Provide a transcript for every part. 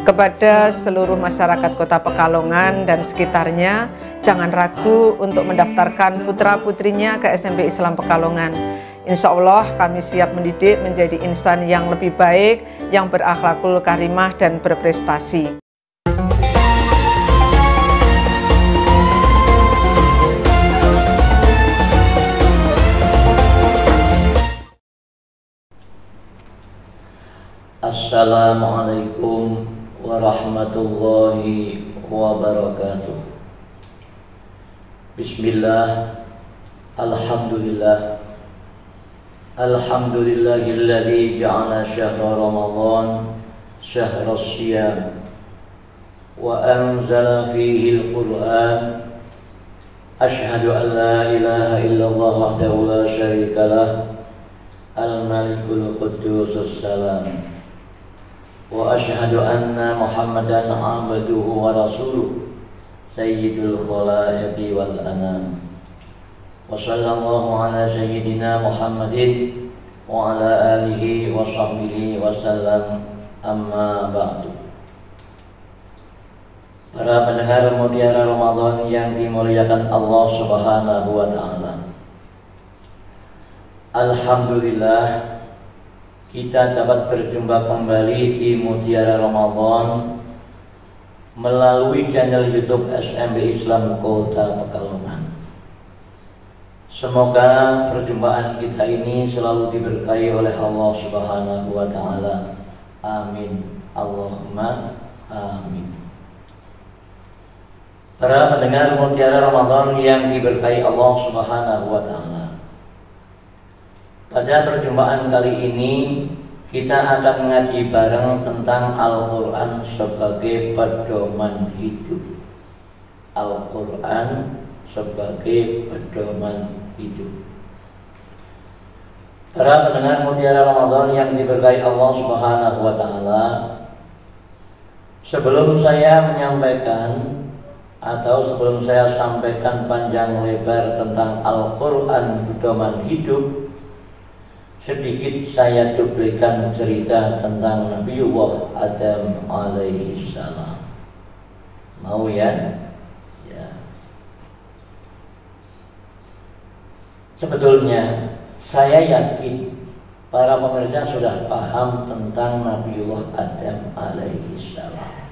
Kepada seluruh masyarakat Kota Pekalongan dan sekitarnya, jangan ragu untuk mendaftarkan putra-putrinya ke SMP Islam Pekalongan. Insya Allah kami siap mendidik menjadi insan yang lebih baik, yang berakhlakul karimah dan berprestasi. Assalamualaikum warahmatullahi wabarakatuh. Bismillah, alhamdulillah, alhamdulillahilladzi ja'ala syahra Ramadan syahra siyam wa anzala fihi al-Qur'an. Asyhadu an la ilaha illallah wahdahu la syarika lah, al-malikul quddus salam. Wa asyhadu anna Muhammadan abduhu wa rasuluh sayyidul khalaiqi wal anam. Wa sallallahu ala sayyidina Muhammadin wa ala alihi wa sahbihi wa sallam, amma ba'du. Para pendengar Mutiara Ramadan yang dimuliakan Allah Subhanahu wa ta'ala, alhamdulillah kita dapat berjumpa kembali di Mutiara Ramadan melalui channel YouTube SMP Islam Kota Pekalongan. Semoga perjumpaan kita ini selalu diberkahi oleh Allah Subhanahu wa ta'ala. Amin. Allahumma amin. Para pendengar Mutiara Ramadan yang diberkahi Allah Subhanahu wa ta'ala, pada perjumpaan kali ini kita akan mengaji bareng tentang Al-Quran sebagai pedoman hidup. Al-Quran sebagai pedoman hidup. Para pendengar Mutiara Ramadan yang diberkahi Allah Subhanahu wa ta'ala, sebelum saya menyampaikan atau sebelum saya sampaikan panjang lebar tentang Al-Quran pedoman hidup, sedikit saya cuplikan cerita tentang Nabiullah Adam alaihi salam. Mau ya? Ya. Sebetulnya saya yakin para pemirsa sudah paham tentang Nabiullah Adam alaihi salam.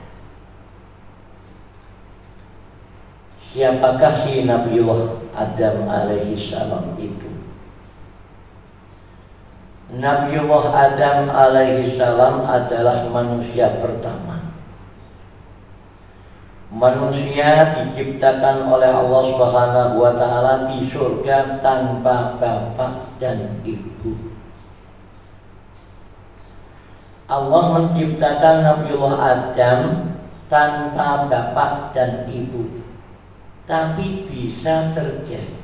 Siapakah si Nabiullah Adam alaihi salam itu? Nabiullah Adam alaihi salam adalah manusia pertama. Manusia diciptakan oleh Allah Subhanahu wa ta'ala di surga tanpa bapak dan ibu. Allah menciptakan Nabiullah Adam tanpa bapak dan ibu. Tapi bisa terjadi.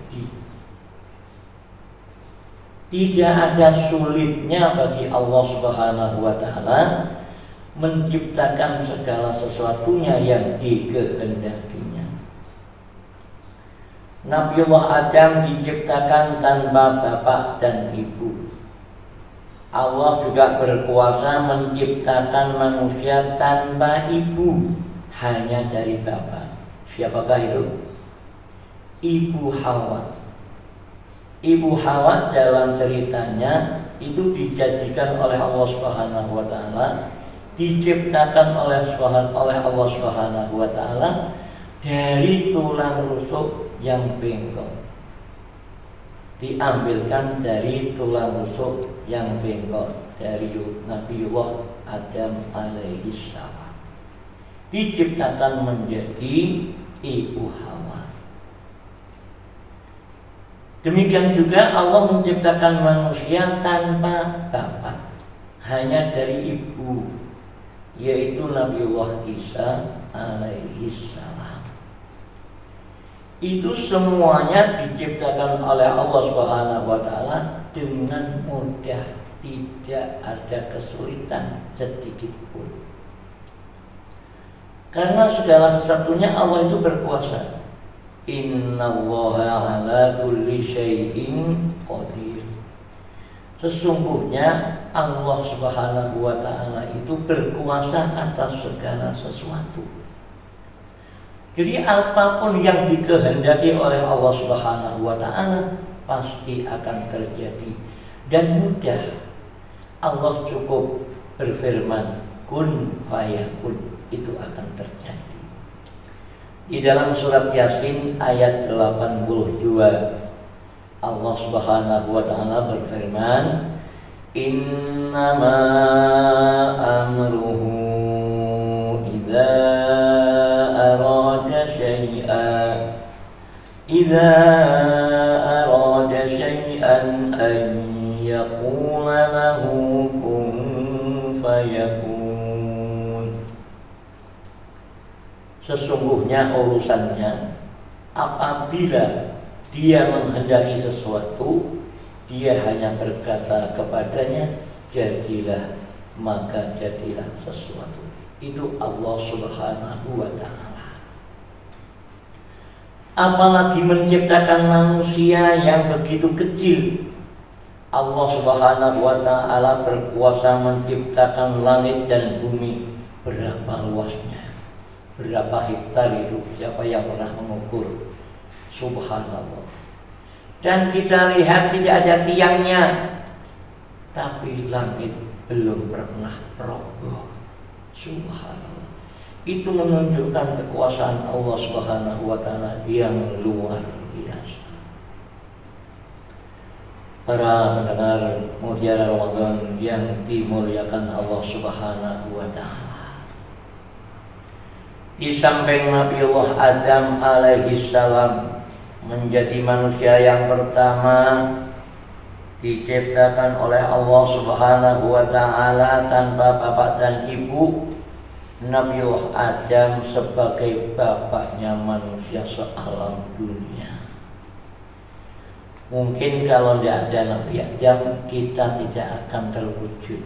Tidak ada sulitnya bagi Allah Subhanahu wa ta'ala menciptakan segala sesuatunya yang dikehendakinya. Nabiullah Adam diciptakan tanpa bapak dan ibu. Allah juga berkuasa menciptakan manusia tanpa ibu, hanya dari bapak. Siapakah itu? Ibu Hawa. Ibu Hawa dalam ceritanya itu dijadikan oleh Allah Subhanahu wa ta'ala, diciptakan oleh Allah Subhanahu wa ta'ala dari tulang rusuk yang bengkok. Diambilkan dari tulang rusuk yang bengkok dari Nabiullah Adam alaihi salam. Diciptakan menjadi Ibu Hawa. Demikian juga Allah menciptakan manusia tanpa bapak, hanya dari ibu, yaitu Nabiullah Isa alaihi salam. Itu semuanya diciptakan oleh Allah Subhanahu wa ta'ala dengan mudah, tidak ada kesulitan sedikit pun. Karena segala sesuatunya Allah itu berkuasa. Innallaha ala kulli syai'in qadir. Sesungguhnya Allah Subhanahu wa ta'ala itu berkuasa atas segala sesuatu. Jadi apapun yang dikehendaki oleh Allah Subhanahu wa ta'ala pasti akan terjadi dan mudah. Allah cukup berfirman kun fayakun, itu akan terjadi. Di dalam surat Yasin ayat 82 Allah Subhanahu wa ta'ala berfirman, innama amruhu idza arada syai'an an yaqula lahu kun fayakun. Sesungguhnya urusannya apabila dia menghendaki sesuatu, dia hanya berkata kepadanya jadilah, maka jadilah sesuatu. Itu Allah Subhanahu wa ta'ala. Apalagi menciptakan manusia yang begitu kecil. Allah Subhanahu wa ta'ala berkuasa menciptakan langit dan bumi. Berapa luasnya, berapa hektar itu, siapa yang pernah mengukur? Subhanallah. Dan kita lihat tidak ada tiangnya, tapi langit belum pernah roboh. Subhanallah. Itu menunjukkan kekuasaan Allah Subhanahu wa ta'ala yang luar biasa. Para pendengar Mutiara Ramadan yang dimuliakan Allah Subhanahu wa ta'ala, di samping Nabiullah Adam alaihi salam menjadi manusia yang pertama diciptakan oleh Allah Subhanahu wa ta'ala tanpa bapak dan ibu, Nabiullah Adam sebagai bapaknya manusia sealam dunia. Mungkin kalau tidak ada Nabi Adam, kita tidak akan terwujud.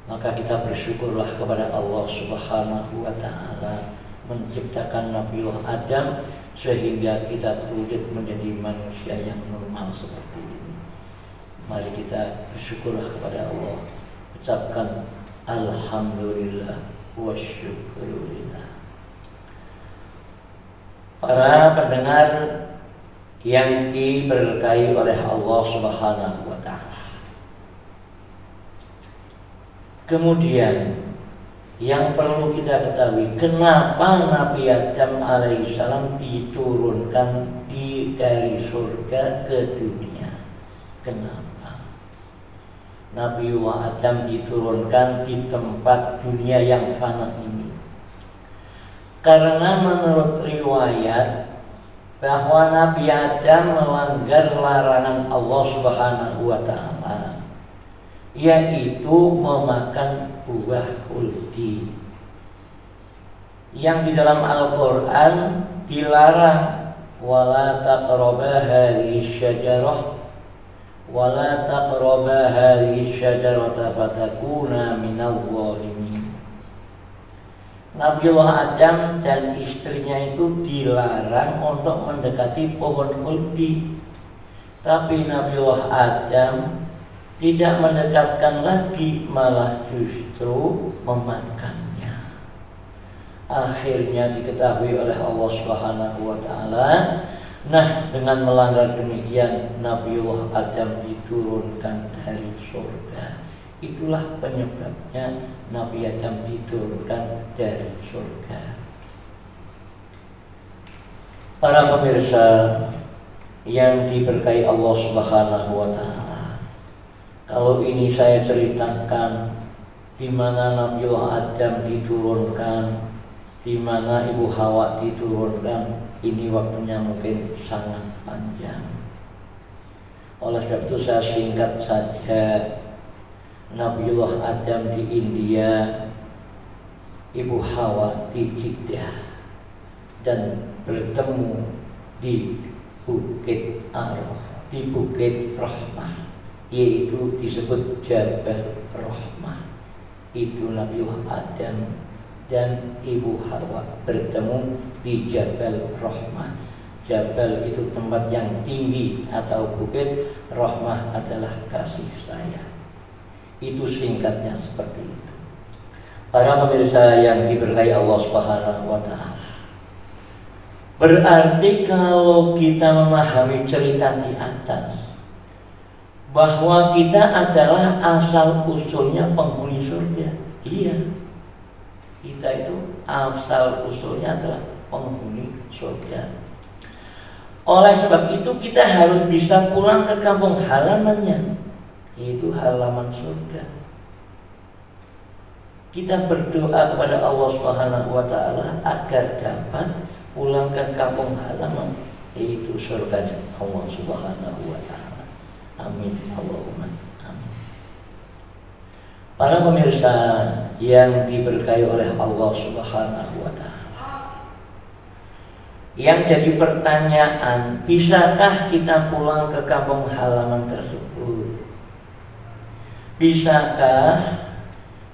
Maka kita bersyukurlah kepada Allah Subhanahu wa ta'ala menciptakan Nabiullah Adam sehingga kita terwujud menjadi manusia yang normal seperti ini. Mari kita bersyukurlah kepada Allah, ucapkan alhamdulillah wa syukurillah. Para pendengar yang diberkahi oleh Allah Subhanahu wa ta'ala, kemudian yang perlu kita ketahui, kenapa Nabi Adam alaihissalam diturunkan dari surga ke dunia? Kenapa Nabiullah Adam diturunkan di tempat dunia yang fana ini? Karena menurut riwayat bahwa Nabi Adam melanggar larangan Allah Subhanahu wa ta'ala, yaitu memakan buah khuldi yang di dalam Al-Quran dilarang, wala taqraba hadhihi syajarah wala taqraba hadhihi syajarata fatakuna minadh dhalimin. Nabiullah Adam dan istrinya itu dilarang untuk mendekati pohon khuldi, tapi Nabiullah Adam tidak mendekatkan lagi, malah justru memakannya. Akhirnya diketahui oleh Allah Subhanahu wa ta'ala. Nah, dengan melanggar demikian Nabiullah Adam diturunkan dari surga. Itulah penyebabnya Nabi Adam diturunkan dari surga. Para pemirsa yang diberkahi Allah Subhanahu wa ta'ala, kalau ini saya ceritakan di mana Nabiullah Adam diturunkan, di mana Ibu Hawa diturunkan, ini waktunya mungkin sangat panjang. Oleh sebab itu saya singkat saja. Nabiullah Adam di India, Ibu Hawa di Jeddah, dan bertemu di Bukit Arafah, di Bukit Rahmah, yaitu disebut Jabal Rahmah. Itu Nabiullah Adam dan Ibu Hawa bertemu di Jabal Rahmah. Jabal itu tempat yang tinggi atau bukit, Rahmah adalah kasih sayang. Itu singkatnya seperti itu. Para pemirsa yang diberkahi Allah Subhanahu wa taala. Berarti kalau kita memahami cerita di atas bahwa kita adalah asal usulnya penghuni surga. Iya. Kita itu asal usulnya adalah penghuni surga. Oleh sebab itu kita harus bisa pulang ke kampung halamannya, yaitu halaman surga. Kita berdoa kepada Allah Subhanahu wa taala agar dapat pulang ke kampung halaman, yaitu surga Allah Subhanahu wa taala. Amin Allahumma amin. Para pemirsa yang diberkahi oleh Allah Subhanahu wa taala. Yang jadi pertanyaan, bisakah kita pulang ke kampung halaman tersebut? Bisakah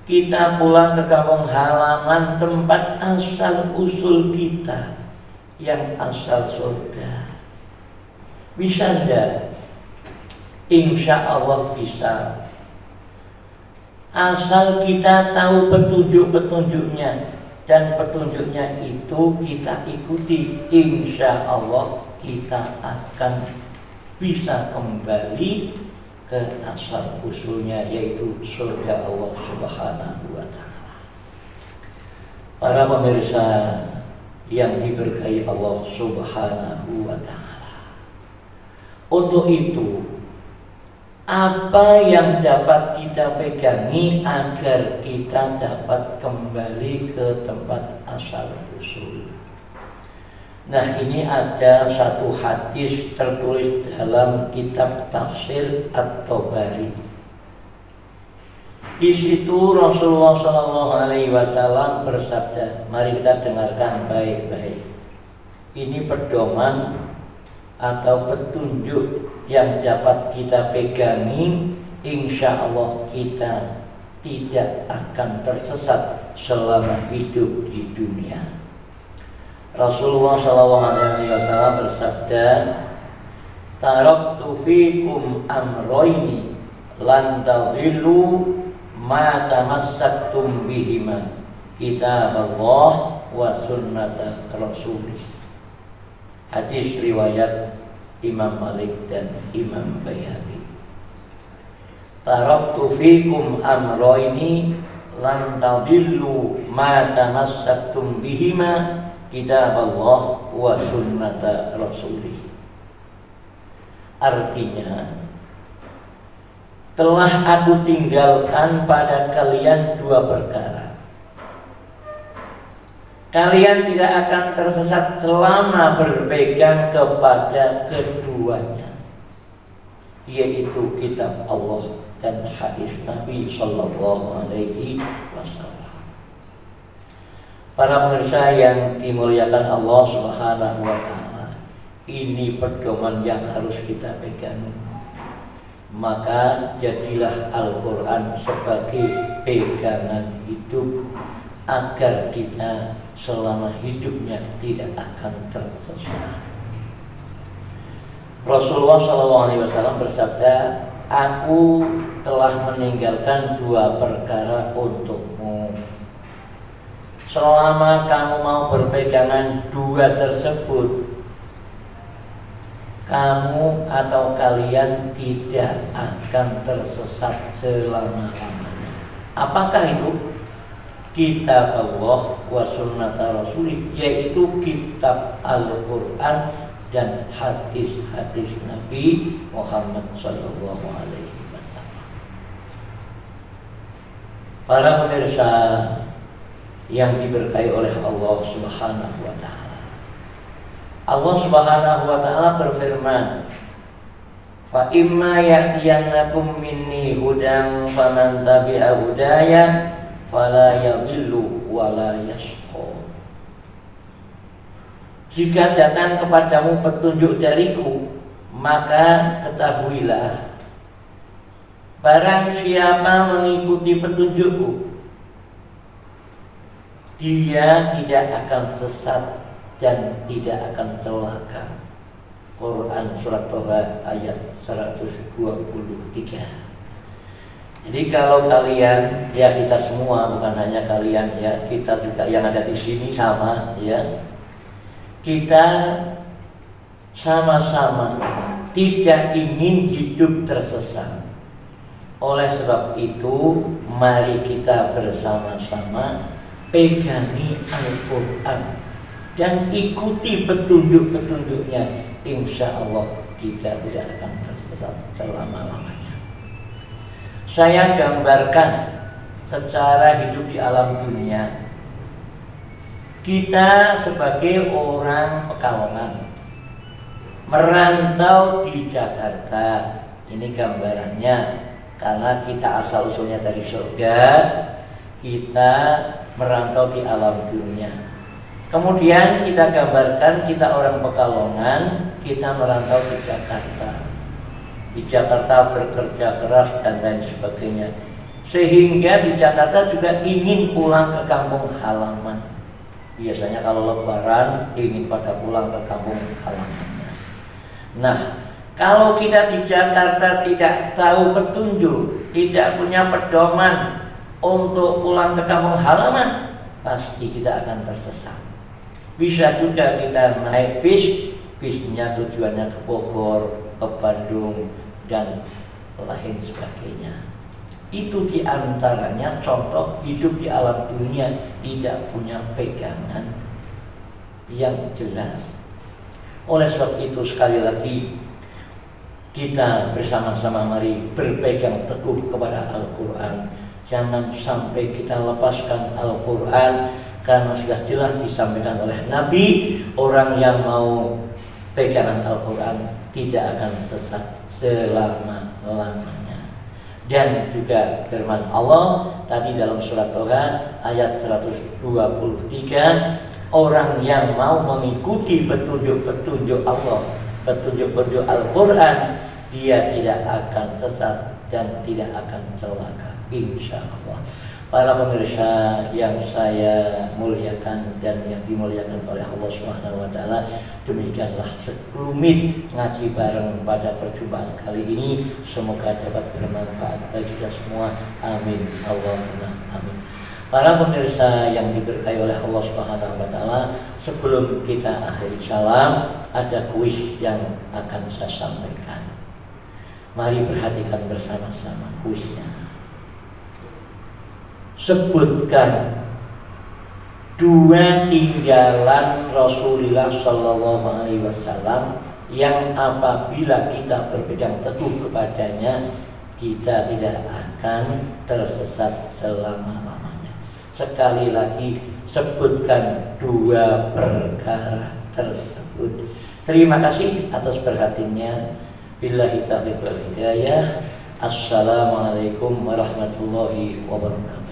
kita pulang ke kampung halaman tempat asal usul kita yang asal surga? Bisa enggak? Insya Allah bisa. Asal kita tahu petunjuk-petunjuknya, dan petunjuknya itu kita ikuti, insya Allah kita akan bisa kembali ke asal usulnya, yaitu surga Allah Subhanahu wa taala. Para pemirsa yang diberkahi Allah Subhanahu wa taala. Untuk itu, apa yang dapat kita pegangi agar kita dapat kembali ke tempat asal usul? Nah, ini ada satu hadis tertulis dalam kitab tafsir At-Tabari. Di situ Rasulullah SAW bersabda, mari kita dengarkan baik-baik. Ini pedoman atau petunjuk yang dapat kita pegangi, insya Allah kita tidak akan tersesat selama hidup di dunia. Rasulullah SAW bersabda, taraktu fikum amroini lan tadillu ma tamassaktum bihima, kitaballah wa sunnata rasulih. Hadis riwayat Imam Malik dan Imam Baihaqi. Taraktu fikum amroini lan tadillu ma tamassaktum bihima, kitab Allah wa sunnata rasulih. Artinya, telah aku tinggalkan pada kalian dua perkara. Kalian tidak akan tersesat selama berpegang kepada keduanya, yaitu kitab Allah dan hadis Nabi Sallallahu Alaihi Wasallam. Para pemirsa yang dimuliakan Allah Subhanahu wa taala, ini pedoman yang harus kita pegang. Maka jadilah Al-Qur'an sebagai pegangan hidup agar kita selama hidupnya tidak akan tersesat. Rasulullah SAW bersabda, aku telah meninggalkan dua perkara untukmu. Selama kamu mau berpegangan dua tersebut, kamu atau kalian tidak akan tersesat selama-lamanya. Apakah itu? Kitab Allah wa sunnata rasulih, yaitu kitab Al-Quran dan hadis-hadis Nabi Muhammad Sallallahu Alaihi Wasallam. Para pemirsa yang diberkahi oleh Allah Subhanahu wa taala. Allah Subhanahu wa taala berfirman, "Fa imma ya'tiyannakum minni hudan faman tabi'a hudaya fala yadhillu wa la yashqa." Jika datang kepadamu petunjuk dariku, maka ketahuilah, barang siapa mengikuti petunjukku, dia tidak akan sesat dan tidak akan celaka. Quran Surat Toha ayat 123. Jadi kalau kalian, ya kita semua, bukan hanya kalian ya, kita juga yang ada di sini sama ya, kita sama-sama tidak ingin hidup tersesat. Oleh sebab itu, mari kita bersama-sama pegangi Al-Quran dan ikuti petunjuk-petunjuknya. Insya Allah kita tidak akan tersesat selama-lamanya. Saya gambarkan secara hidup di alam dunia. Kita sebagai orang Pekalongan merantau di Jakarta. Ini gambarannya. Karena kita asal usulnya dari surga, kita merantau di alam dunia. Kemudian kita gambarkan kita orang Pekalongan, kita merantau di Jakarta. Di Jakarta bekerja keras dan lain sebagainya, sehingga di Jakarta juga ingin pulang ke kampung halaman. Biasanya kalau lebaran ingin pada pulang ke kampung halamannya. Nah, kalau kita di Jakarta tidak tahu petunjuk, tidak punya pedoman untuk pulang ke kampung halaman, pasti kita akan tersesat. Bisa juga kita naik bisnya tujuannya ke Bogor, ke Bandung, dan lain sebagainya. Itu diantaranya contoh hidup di alam dunia tidak punya pegangan yang jelas. Oleh sebab itu sekali lagi kita bersama-sama mari berpegang teguh kepada Al-Quran. Jangan sampai kita lepaskan Al-Quran, karena sudah jelas disampaikan oleh Nabi, orang yang mau pegangan Al-Quran tidak akan sesat selama-lamanya. Dan juga firman Allah tadi dalam surat Toha ayat 123, orang yang mau mengikuti petunjuk-petunjuk Allah, petunjuk-petunjuk Al-Quran, dia tidak akan sesat dan tidak akan celaka, insya Allah. Para pemirsa yang saya muliakan dan yang dimuliakan oleh Allah Subhanahu wa taala, demikianlah sekelumit ngaji bareng pada perjumpaan kali ini. Semoga dapat bermanfaat bagi kita semua. Amin. Allahumma amin. Para pemirsa yang diberkahi oleh Allah Subhanahu wa taala, sebelum kita akhiri salam, ada kuis yang akan saya sampaikan. Mari perhatikan bersama-sama kuisnya. Sebutkan 2 tinggalan Rasulullah Shallallahu Alaihi Wasallam yang apabila kita berpegang teguh kepadanya, kita tidak akan tersesat selama-lamanya. Sekali lagi, sebutkan 2 perkara tersebut. Terima kasih atas perhatiannya. Billahi taufiq wal hidayah. Assalamualaikum warahmatullahi wabarakatuh.